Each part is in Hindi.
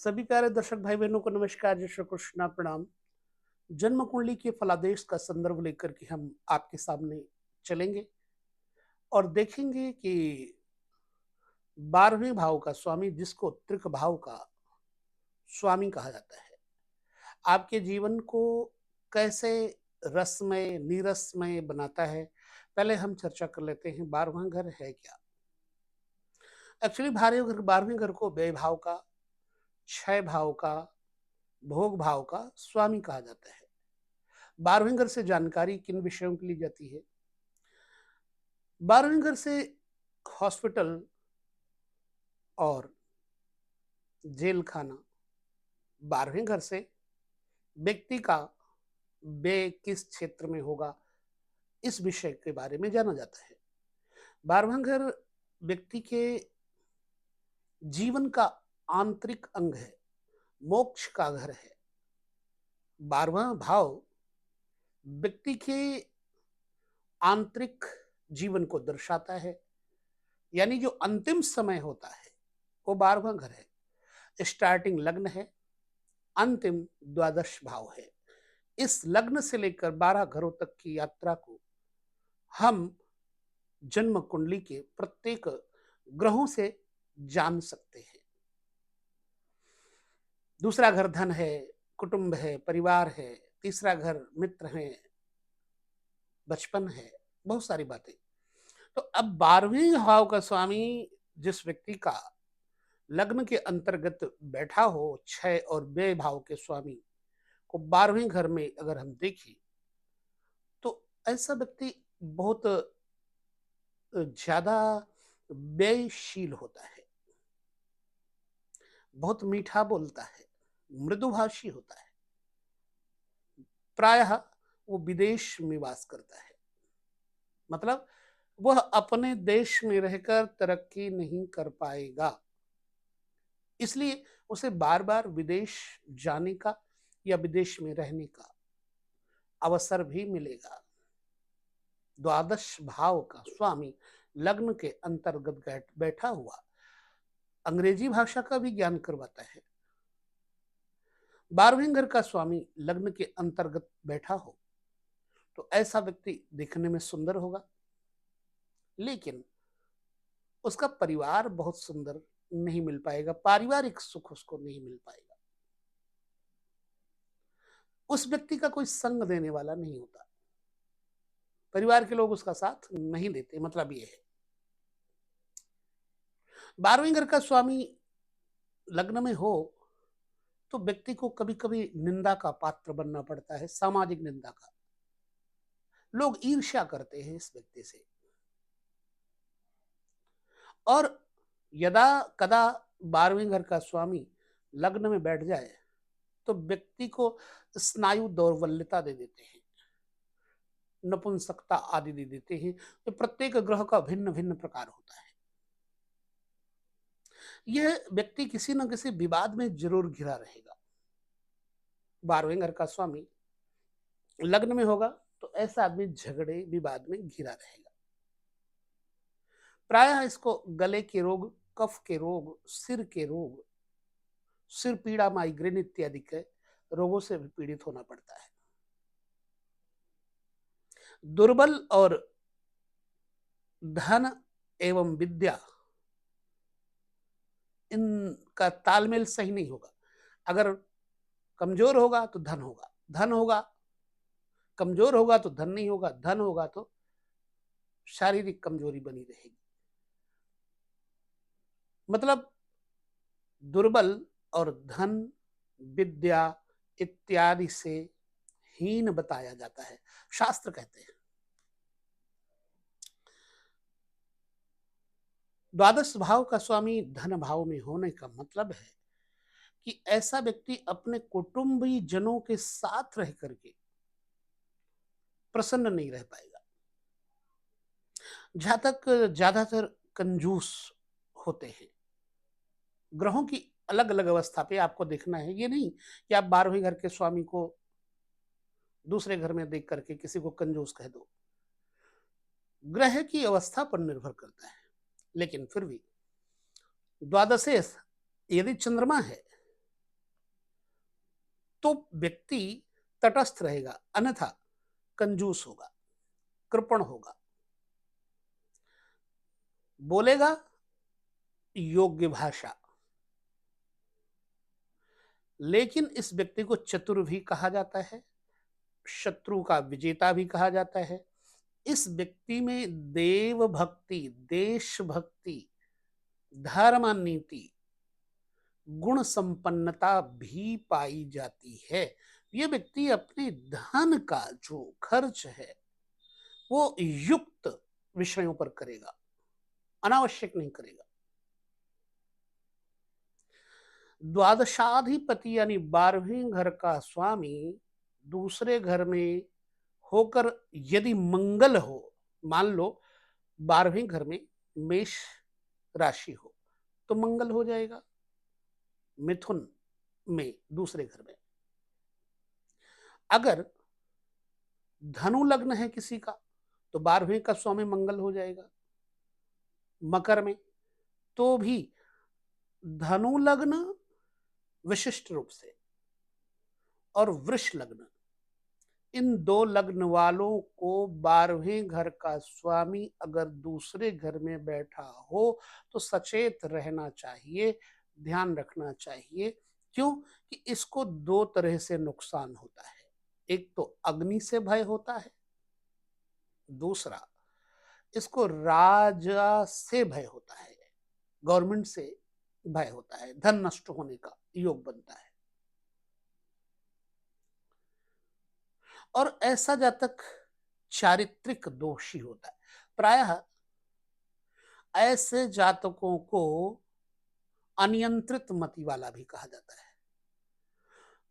सभी प्यारे दर्शक भाई बहनों को नमस्कार, जय श्री कृष्णा, प्रणाम। जन्म कुंडली के फलादेश का संदर्भ लेकर के हम आपके सामने चलेंगे और देखेंगे कि 12वें भाव का स्वामी, जिसको त्रिक भाव का स्वामी कहा जाता है, आपके जीवन को कैसे रसमय नीरसमय बनाता है। पहले हम चर्चा कर लेते हैं 12वां घर है क्या। एक्चुअली 12वें घर को व्यय भाव का, क्षय भाव का, भोग भाव का स्वामी कहा जाता है। 12वें घर से जानकारी किन विषयों की ली जाती है? 12वें घर से हॉस्पिटल और जेल खाना, 12वें घर से व्यक्ति का व्यय किस क्षेत्र में होगा, इस विषय के बारे में जाना जाता है। 12वां घर व्यक्ति के जीवन का आंतरिक अंग है, मोक्ष का घर है। 12वां भाव व्यक्ति के आंतरिक जीवन को दर्शाता है, यानी जो अंतिम समय होता है वो 12वां घर है। स्टार्टिंग लग्न है, अंतिम द्वादश भाव है। इस लग्न से लेकर 12 घरों तक की यात्रा को हम जन्म कुंडली के प्रत्येक ग्रहों से जान सकते हैं। दूसरा घर धन है, कुटुंब है, परिवार है। तीसरा घर मित्र है, बचपन है, बहुत सारी बातें। तो अब 12वें भाव का स्वामी जिस व्यक्ति का लग्न के अंतर्गत बैठा हो, क्षय और व्यय भाव के स्वामी को 12वें घर में अगर हम देखें तो ऐसा व्यक्ति बहुत ज्यादा व्ययशील होता है, बहुत मीठा बोलता है, मृदुभाषी होता है। प्रायः वो विदेश में वास करता है, मतलब वह अपने देश में रहकर तरक्की नहीं कर पाएगा, इसलिए उसे बार बार विदेश जाने का या विदेश में रहने का अवसर भी मिलेगा। द्वादश भाव का स्वामी लग्न के अंतर्गत बैठा हुआ अंग्रेजी भाषा का भी ज्ञान करवाता है। 12वें घर का स्वामी लग्न के अंतर्गत बैठा हो तो ऐसा व्यक्ति दिखने में सुंदर होगा, लेकिन उसका परिवार बहुत सुंदर नहीं मिल पाएगा, पारिवारिक सुख उसको नहीं मिल पाएगा। उस व्यक्ति का कोई संग देने वाला नहीं होता, परिवार के लोग उसका साथ नहीं देते, मतलब ये है। 12वें घर का स्वामी लग्न में हो तो व्यक्ति को कभी कभी निंदा का पात्र बनना पड़ता है, सामाजिक निंदा का। लोग ईर्ष्या करते हैं इस व्यक्ति से, और यदा कदा 12वें घर का स्वामी लग्न में बैठ जाए तो व्यक्ति को स्नायु दौर्बल्यता दे देते हैं, नपुंसकता आदि दे देते हैं। तो प्रत्येक ग्रह का भिन्न भिन्न प्रकार होता है। यह व्यक्ति किसी न किसी विवाद में जरूर घिरा रहेगा। 12वें घर का स्वामी लग्न में होगा तो ऐसा आदमी झगड़े विवाद में घिरा रहेगा। प्रायः इसको गले के रोग, कफ के रोग, सिर के रोग, सिर पीड़ा, माइग्रेन इत्यादि के रोगों से भी पीड़ित होना पड़ता है। दुर्बल और धन एवं विद्या, इनका तालमेल सही नहीं होगा। अगर कमजोर होगा तो धन होगा, धन होगा, कमजोर होगा तो धन नहीं होगा, धन होगा तो शारीरिक कमजोरी बनी रहेगी। मतलब दुर्बल और धन, विद्या इत्यादि से हीन बताया जाता है, शास्त्र कहते हैं। द्वादश भाव का स्वामी धन भाव में होने का मतलब है कि ऐसा व्यक्ति अपने कुटुंबी जनों के साथ रह करके प्रसन्न नहीं रह पाएगा। जहां तक ज्यादातर कंजूस होते हैं, ग्रहों की अलग अलग अवस्था पे आपको देखना है। ये नहीं कि आप 12वें घर के स्वामी को दूसरे घर में देख करके किसी को कंजूस कह दो, ग्रह की अवस्था पर निर्भर करता है। लेकिन फिर भी द्वादशेश यदि चंद्रमा है तो व्यक्ति तटस्थ रहेगा, अन्यथा कंजूस होगा, कृपण होगा, बोलेगा योग्य भाषा। लेकिन इस व्यक्ति को चतुर भी कहा जाता है, शत्रु का विजेता भी कहा जाता है। इस व्यक्ति में देव भक्ति, देशभक्ति, धर्म नीति, गुण संपन्नता भी पाई जाती है। यह व्यक्ति अपने धन का जो खर्च है वो युक्त विषयों पर करेगा, अनावश्यक नहीं करेगा। द्वादशाधिपति यानी 12वें घर का स्वामी दूसरे घर में होकर यदि मंगल हो, मान लो 12वें घर में मेष राशि हो तो मंगल हो जाएगा, मिथुन में दूसरे घर में। अगर धनु लग्न है किसी का तो 12वें का स्वामी मंगल हो जाएगा। मकर में तो भी धनु लग्न विशिष्ट रूप से और वृष लग्न, इन दो लग्न वालों को 12वें घर का स्वामी अगर दूसरे घर में बैठा हो तो सचेत रहना चाहिए, ध्यान रखना चाहिए। क्यों कि इसको दो तरह से नुकसान होता है। एक तो अग्नि से भय होता है, दूसरा इसको राजा से भय होता है, गवर्नमेंट से भय होता है, धन नष्ट होने का योग बनता है। और ऐसा जातक चारित्रिक दोषी होता है। प्रायः ऐसे जातकों को अनियंत्रित मति वाला भी कहा जाता है।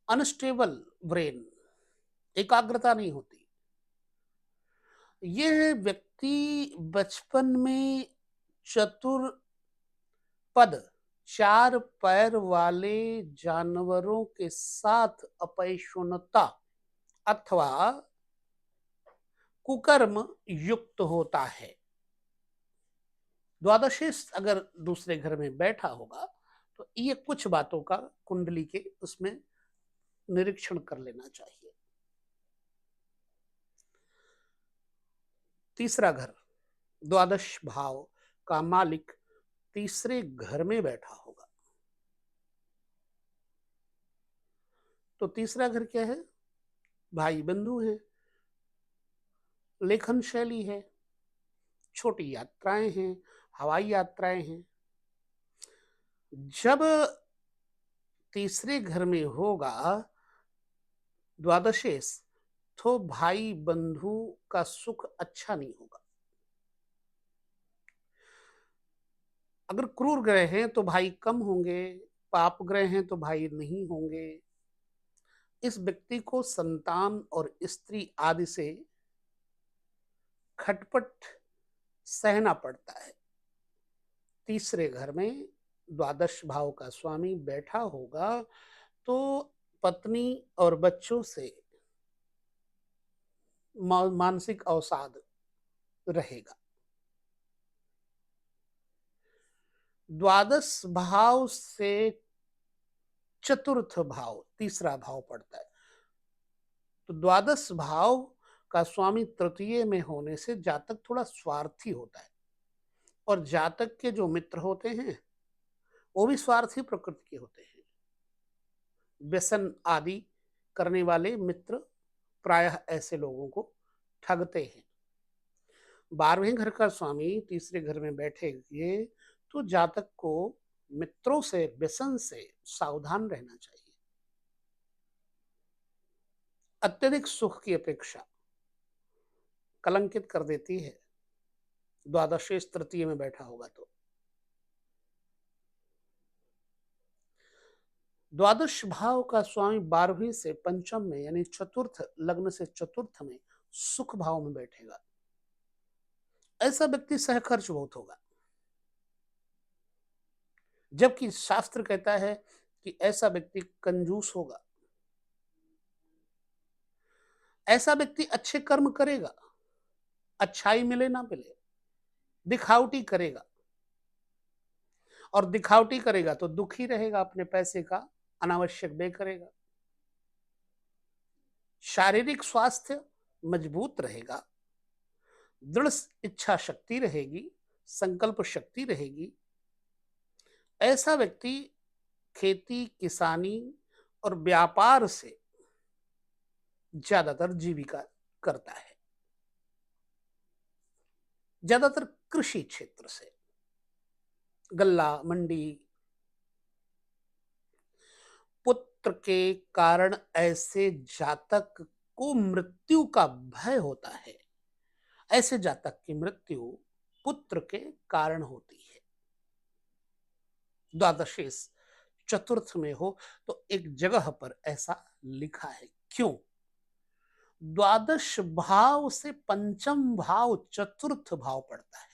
अनस्टेबल ब्रेन, एकाग्रता नहीं होती। यह व्यक्ति बचपन में चतुर पद, 4 पैर वाले जानवरों के साथ अपैशुनता अथवा कुकर्म युक्त होता है। द्वादशेश अगर दूसरे घर में बैठा होगा तो ये कुछ बातों का कुंडली के उसमें निरीक्षण कर लेना चाहिए। तीसरा घर, द्वादश भाव का मालिक तीसरे घर में बैठा होगा तो तीसरा घर क्या है? भाई बंधु है, लेखन शैली है, छोटी यात्राएं हैं, हवाई यात्राएं हैं। जब तीसरे घर में होगा द्वादशेश तो भाई बंधु का सुख अच्छा नहीं होगा। अगर क्रूर ग्रह हैं तो भाई कम होंगे, पाप ग्रह हैं तो भाई नहीं होंगे। इस व्यक्ति को संतान और स्त्री आदि से खटपट सहना पड़ता है। तीसरे घर में द्वादश भाव का स्वामी बैठा होगा तो पत्नी और बच्चों से मानसिक अवसाद रहेगा। द्वादश भाव से चतुर्थ भाव, तीसरा भाव पड़ता है। तो द्वादश भाव का स्वामी तृतीय में होने से जातक थोड़ा स्वार्थी होता है और जातक के जो मित्र होते हैं वो भी स्वार्थी प्रकृति के होते हैं। व्यसन आदि करने वाले मित्र प्रायः ऐसे लोगों को ठगते हैं। 12वें घर का स्वामी तीसरे घर में बैठेंगे तो जातक को मित्रों से, व्यसन से सावधान रहना चाहिए। अत्यधिक सुख की अपेक्षा कलंकित कर देती है द्वादशेश तृतीय में बैठा होगा तो। द्वादश भाव का स्वामी 12वीं से पंचम में यानी चतुर्थ लग्न से चतुर्थ में सुख भाव में बैठेगा। ऐसा व्यक्ति सहखर्च बहुत होगा, जबकि शास्त्र कहता है कि ऐसा व्यक्ति कंजूस होगा। ऐसा व्यक्ति अच्छे कर्म करेगा, अच्छाई मिले ना मिले, दिखावटी करेगा और दिखावटी करेगा तो दुखी रहेगा, अपने पैसे का अनावश्यक व्यय करेगा। शारीरिक स्वास्थ्य मजबूत रहेगा, दृढ़ इच्छा शक्ति रहेगी, संकल्प शक्ति रहेगी। ऐसा व्यक्ति खेती, किसानी और व्यापार से ज्यादातर जीविका करता है, ज्यादातर कृषि क्षेत्र से, गल्ला मंडी। पुत्र के कारण ऐसे जातक को मृत्यु का भय होता है। ऐसे जातक की मृत्यु पुत्र के कारण होती है। द्वादशेश चतुर्थ में हो तो एक जगह पर ऐसा लिखा है। क्यों? द्वादश भाव से पंचम भाव चतुर्थ भाव पड़ता है।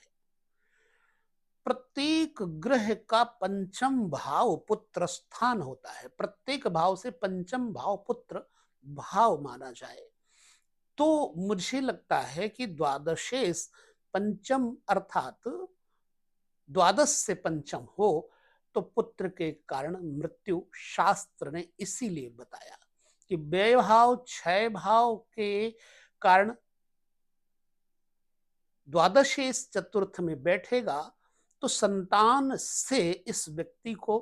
प्रत्येक ग्रह का पंचम भाव पुत्र स्थान होता है। प्रत्येक भाव से पंचम भाव पुत्र भाव माना जाए तो मुझे लगता है कि द्वादशेश पंचम अर्थात द्वादश से पंचम हो तो पुत्र के कारण मृत्यु शास्त्र ने इसीलिए बताया कि व्यय भाव क्षय भाव के कारण द्वादशेश चतुर्थ में बैठेगा तो संतान से इस व्यक्ति को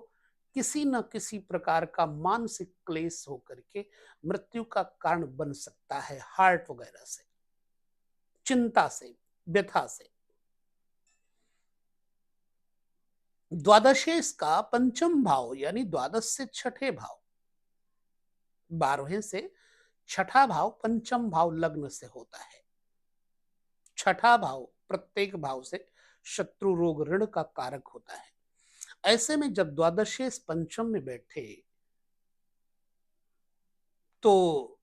किसी न किसी प्रकार का मानसिक क्लेश होकर के मृत्यु का कारण बन सकता है। हार्ट वगैरह से, चिंता से, व्यथा से। द्वादशेश का पंचम भाव यानी द्वादश से छठे भाव, 12वें से छठा भाव पंचम भाव लग्न से होता है। छठा भाव प्रत्येक भाव से शत्रु रोग ऋण का कारक होता है। ऐसे में जब द्वादशेश पंचम में बैठे तो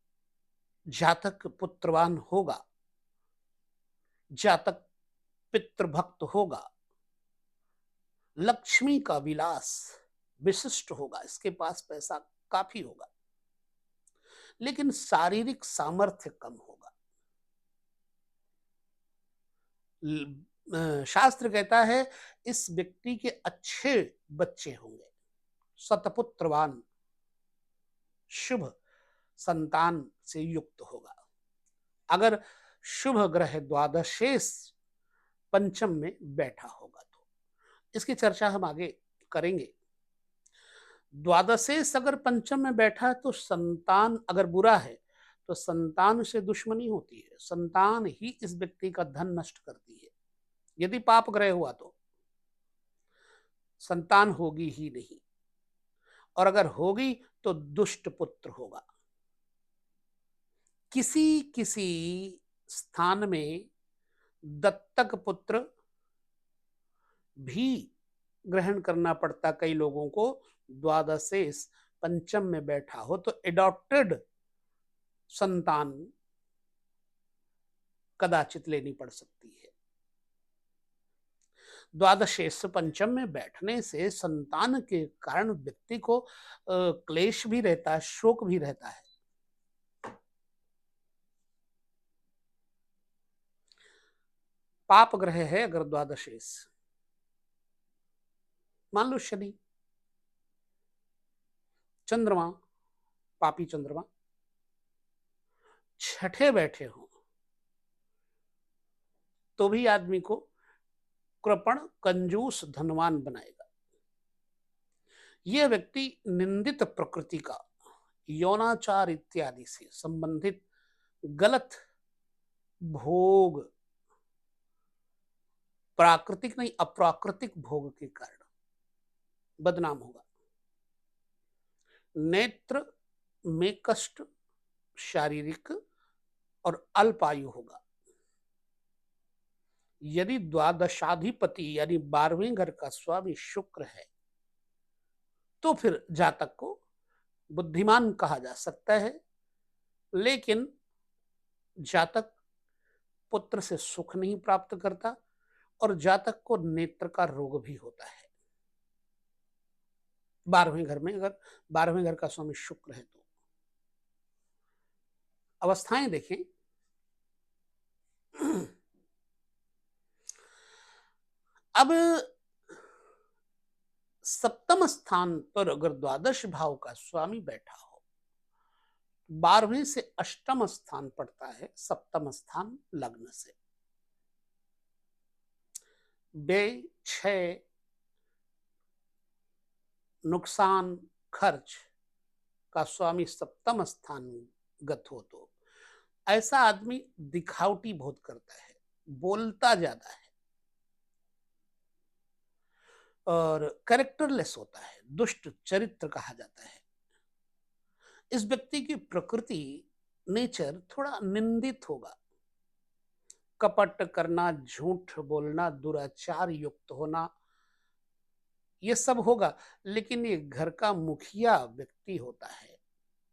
जातक पुत्रवान होगा, जातक पितृभक्त होगा, लक्ष्मी का विलास विशिष्ट होगा, इसके पास पैसा काफी होगा, लेकिन शारीरिक सामर्थ्य कम होगा। शास्त्र कहता है इस व्यक्ति के अच्छे बच्चे होंगे, सतपुत्रवान, शुभ संतान से युक्त होगा। अगर शुभ ग्रह द्वादशेश पंचम में बैठा होगा तो इसकी चर्चा हम आगे करेंगे। द्वादशेश अगर पंचम में बैठा है तो संतान अगर बुरा है तो संतान से दुश्मनी होती है, संतान ही इस व्यक्ति का धन नष्ट करती है। यदि पाप ग्रह हुआ तो संतान होगी ही नहीं, और अगर होगी तो दुष्ट पुत्र होगा। किसी किसी स्थान में दत्तक पुत्र भी ग्रहण करना पड़ता कई लोगों को। द्वादशेश पंचम में बैठा हो तो एडॉप्टेड संतान कदाचित लेनी पड़ सकती है। द्वादशेश पंचम में बैठने से संतान के कारण व्यक्ति को क्लेश भी रहता है, शोक भी रहता है। पाप ग्रह है अगर द्वादशेश, मान लो शनि, चंद्रमा, पापी चंद्रमा छठे बैठे हो तो भी आदमी को कृपण, कंजूस, धनवान बनाएगा। यह व्यक्ति निंदित प्रकृति का, यौनाचार इत्यादि से संबंधित गलत भोग, प्राकृतिक नहीं अप्राकृतिक भोग के कारण बदनाम होगा। नेत्र में कष्ट, शारीरिक और अल्पायु होगा। यदि द्वादशाधिपति यानी 12वें घर का स्वामी शुक्र है तो फिर जातक को बुद्धिमान कहा जा सकता है, लेकिन जातक पुत्र से सुख नहीं प्राप्त करता और जातक को नेत्र का रोग भी होता है। 12वें घर में अगर 12वें घर का स्वामी शुक्र है तो अवस्थाएं देखें। अब सप्तम स्थान पर अगर द्वादश भाव का स्वामी बैठा हो, 12वीं से अष्टम स्थान पड़ता है, सप्तम स्थान लग्न से। व्यय, क्षय, नुकसान, खर्च का स्वामी सप्तम स्थान गत हो तो ऐसा आदमी दिखावटी बहुत करता है, बोलता ज्यादा है और कैरेक्टरलेस होता है, दुष्ट चरित्र कहा जाता है। इस व्यक्ति की प्रकृति, नेचर थोड़ा निंदित होगा। कपट करना, झूठ बोलना, दुराचार युक्त होना, ये सब होगा। लेकिन ये घर का मुखिया व्यक्ति होता है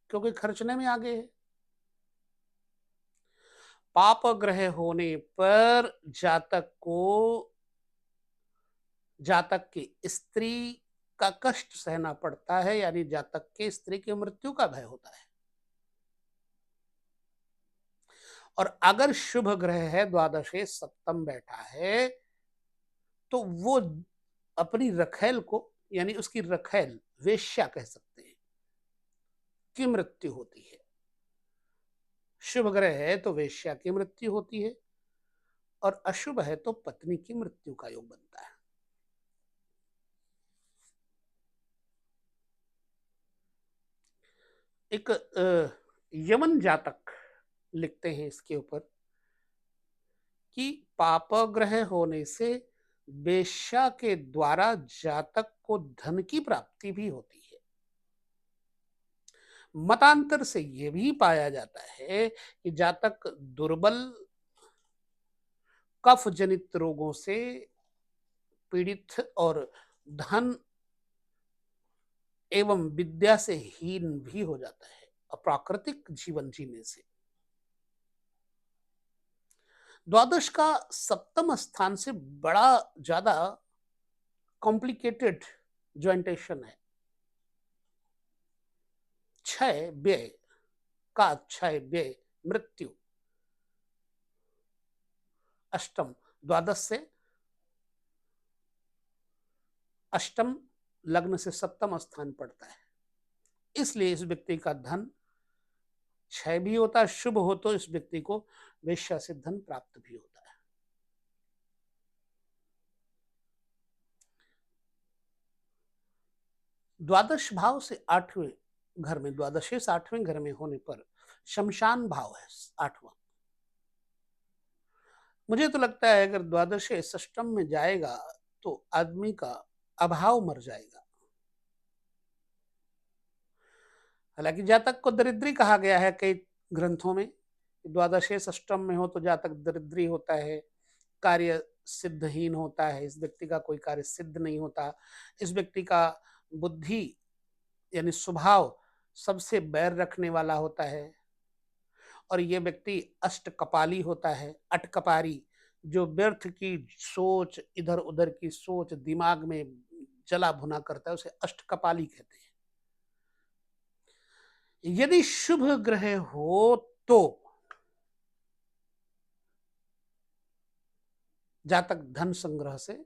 क्योंकि खर्चने में आगे है। पाप ग्रह होने पर जातक की स्त्री का कष्ट सहना पड़ता है, यानी जातक के स्त्री की मृत्यु का भय होता है। और अगर शुभ ग्रह है, द्वादशे सप्तम बैठा है, तो वो अपनी रखैल को, यानी उसकी रखैल वेश्या कह सकते हैं, की मृत्यु होती है। शुभ ग्रह है तो वेश्या की मृत्यु होती है और अशुभ है तो पत्नी की मृत्यु का योग बनता है। एक यमन जातक लिखते हैं इसके ऊपर कि पाप ग्रह होने से वेश्या के द्वारा जातक को धन की प्राप्ति भी होती है। मतांतर से यह भी पाया जाता है कि जातक दुर्बल कफ जनित रोगों से पीड़ित और धन एवं विद्या से हीन भी हो जाता है अप्राकृतिक जीवन जीने से। द्वादश का सप्तम स्थान से बड़ा ज्यादा कॉम्प्लिकेटेड ज्वाइंटेशन है। क्षय व्यय का क्षय व्यय मृत्यु अष्टम, द्वादश से अष्टम लग्न से सप्तम स्थान पड़ता है। इसलिए इस व्यक्ति का धन क्षय भी होता है। शुभ हो तो इस व्यक्ति को वेश्या से धन प्राप्त भी होता है। द्वादश भाव से आठवें घर में, द्वादशे से आठवें घर में होने पर शमशान भाव है आठवां। मुझे तो लगता है अगर द्वादशे षष्टम में जाएगा तो आदमी का अभाव मर जाएगा। हालांकि जातक को दरिद्री कहा गया है कई ग्रंथों में। द्वादशे षष्टम में हो तो जातक दरिद्री होता है, कार्य सिद्धहीन होता है, इस व्यक्ति का कोई कार्य सिद्ध नहीं होता। इस व्यक्ति का बुद्धि यानी स्वभाव सबसे बैर रखने वाला होता है और ये व्यक्ति अष्ट कपाली होता है, अटकपारी, जो व्यर्थ की सोच, इधर उधर की सोच दिमाग में जला भुना करता है, उसे अष्टकपाली कहते हैं। यदि शुभ ग्रह हो तो जातक धन संग्रह से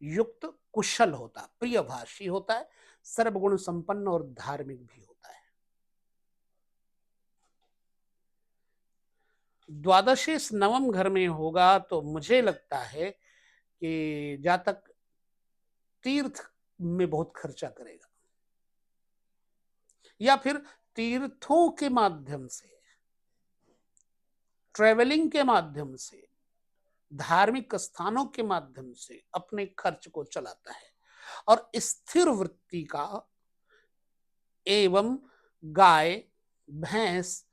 युक्त कुशल होता, प्रियभाषी होता है, सर्वगुण संपन्न और धार्मिक भी होता है। द्वादशे नवम घर में होगा तो मुझे लगता है कि जातक तीर्थ में बहुत खर्चा करेगा या फिर तीर्थों के माध्यम से, ट्रेवलिंग के माध्यम से, धार्मिक स्थानों के माध्यम से अपने खर्च को चलाता है। और स्थिर वृत्ति का एवं गाय, भैंस,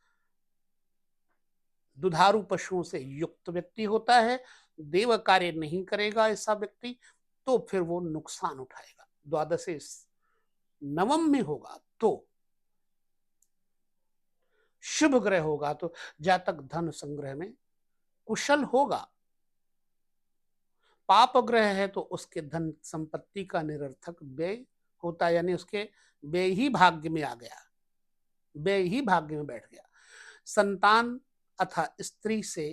दुधारू पशुओं से युक्त व्यक्ति होता है। देव कार्य नहीं करेगा ऐसा व्यक्ति तो फिर वो नुकसान उठाएगा। द्वादशे नवम में होगा तो शुभ ग्रह होगा तो जातक धन संग्रह में कुशल होगा। पाप ग्रह है तो उसके धन संपत्ति का निरर्थक व्यय होता है, यानी उसके व्यय ही भाग्य में आ गया, व्यय ही भाग्य में बैठ गया। संतान अथा स्त्री से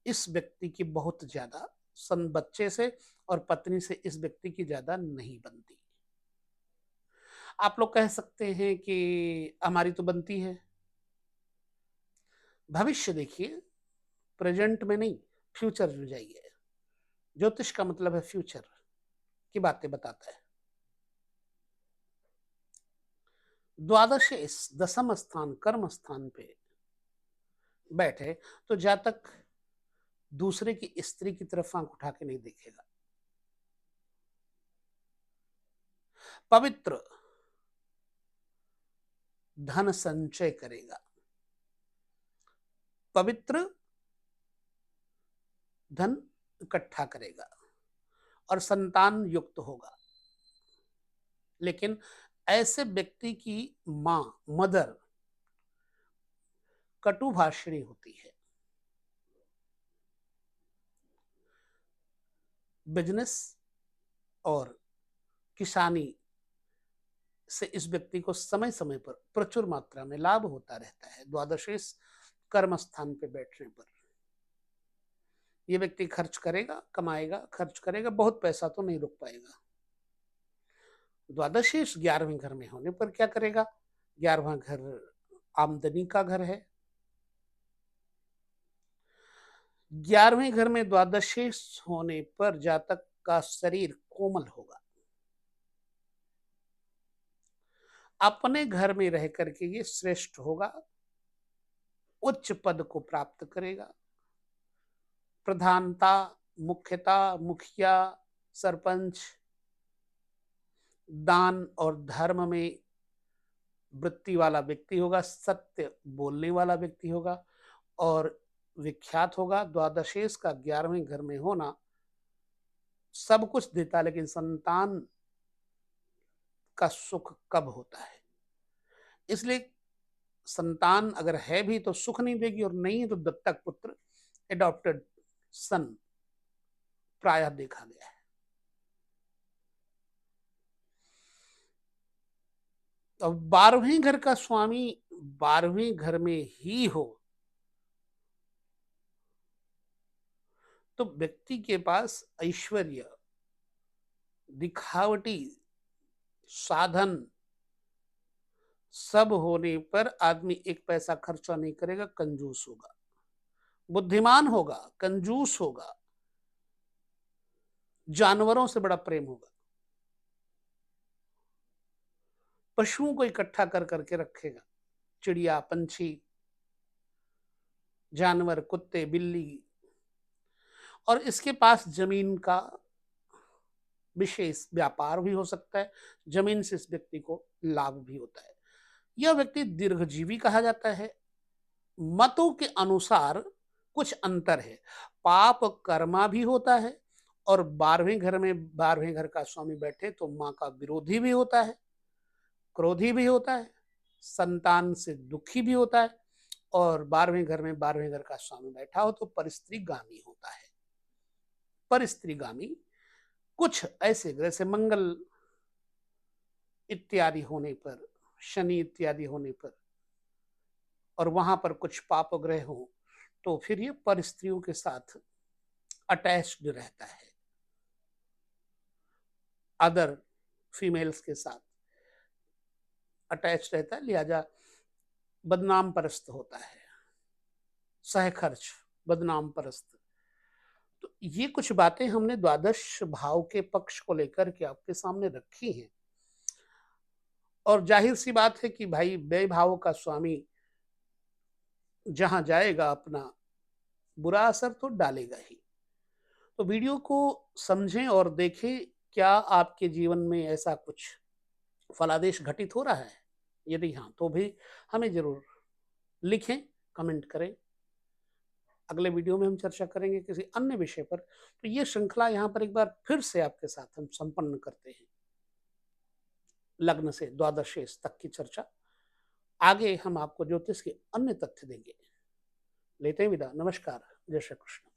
इस व्यक्ति की बहुत ज्यादा, बच्चे से और पत्नी से इस व्यक्ति की ज्यादा नहीं बनती। आप लोग कह सकते हैं कि हमारी तो बनती है। भविष्य देखिए, प्रेजेंट में नहीं, फ्यूचर में जाइए। ज्योतिष का मतलब है फ्यूचर की बातें बताता है। द्वादशेश दसम स्थान कर्म स्थान पे बैठे तो जातक दूसरे की स्त्री की तरफ आंख उठा के नहीं देखेगा। पवित्र धन संचय करेगा, पवित्र धन इकट्ठा करेगा और संतान युक्त होगा। लेकिन ऐसे व्यक्ति की मां, मदर कटुभाषिणी होती है। बिजनेस और किसानी से इस व्यक्ति को समय समय पर प्रचुर मात्रा में लाभ होता रहता है। द्वादशेश कर्म स्थान पे बैठने पर ये व्यक्ति खर्च करेगा, कमाएगा, खर्च करेगा, बहुत पैसा तो नहीं रुक पाएगा। द्वादशेश 11वें घर में होने पर क्या करेगा? 11वां घर आमदनी का घर है। 11वें घर में द्वादशेश होने पर जातक का शरीर कोमल होगा। अपने घर में रह करके ये श्रेष्ठ होगा, उच्च पद को प्राप्त करेगा। प्रधानता, मुख्यता, मुखिया, सरपंच, दान और धर्म में वृत्ति वाला व्यक्ति होगा, सत्य बोलने वाला व्यक्ति होगा और विख्यात होगा। द्वादशेश का 11वें घर में होना सब कुछ देता, लेकिन संतान का सुख कब होता है? इसलिए संतान अगर है भी तो सुख नहीं देगी, और नहीं है तो दत्तक पुत्र, एडॉप्टेड सन प्रायः देखा गया है। तो 12वें घर का स्वामी 12वें घर में ही हो तो व्यक्ति के पास ऐश्वर्य, दिखावटी साधन सब होने पर आदमी एक पैसा खर्चा नहीं करेगा, कंजूस होगा, बुद्धिमान होगा, कंजूस होगा, जानवरों से बड़ा प्रेम होगा, पशुओं को इकट्ठा कर करके रखेगा, चिड़िया, पंछी, जानवर, कुत्ते, बिल्ली। और इसके पास जमीन का विशेष व्यापार भी हो सकता है, जमीन से इस व्यक्ति को लाभ भी होता है। यह व्यक्ति दीर्घजीवी कहा जाता है। मतों के अनुसार कुछ अंतर है, पाप कर्मा भी होता है और 12वें घर में 12वें घर का स्वामी बैठे तो मां का विरोधी भी होता है, क्रोधी भी होता है, संतान से दुखी भी होता है, और 12वें घर में 12वें घर का स्वामी बैठा हो तो परिस्त्रीगामी होता है। परिस्त्रीगामी कुछ ऐसे ग्रह से मंगल इत्यादि होने पर, शनि इत्यादि होने पर, और वहां पर कुछ पाप ग्रह हो तो फिर ये परिस्त्रियों के साथ अटैच्ड रहता है, अदर फीमेल्स के साथ अटैच रहता है, लिहाजा बदनाम परस्त होता है, सहखर्च, बदनाम परस्त। तो ये कुछ बातें हमने द्वादश भाव के पक्ष को लेकर के आपके सामने रखी हैं। और जाहिर सी बात है कि भाई व्यय भाव का स्वामी जहां जाएगा अपना बुरा असर तो डालेगा ही। तो वीडियो को समझें और देखें, क्या आपके जीवन में ऐसा कुछ फलादेश घटित हो रहा है? यदि हाँ तो भी हमें जरूर लिखें, कमेंट करें। अगले वीडियो में हम चर्चा करेंगे किसी अन्य विषय पर। तो ये श्रृंखला यहाँ पर एक बार फिर से आपके साथ हम संपन्न करते हैं, लग्न से द्वादशेश तक की चर्चा। आगे हम आपको ज्योतिष के अन्य तथ्य देंगे। लेते हैं विदा, नमस्कार, जय श्री कृष्ण।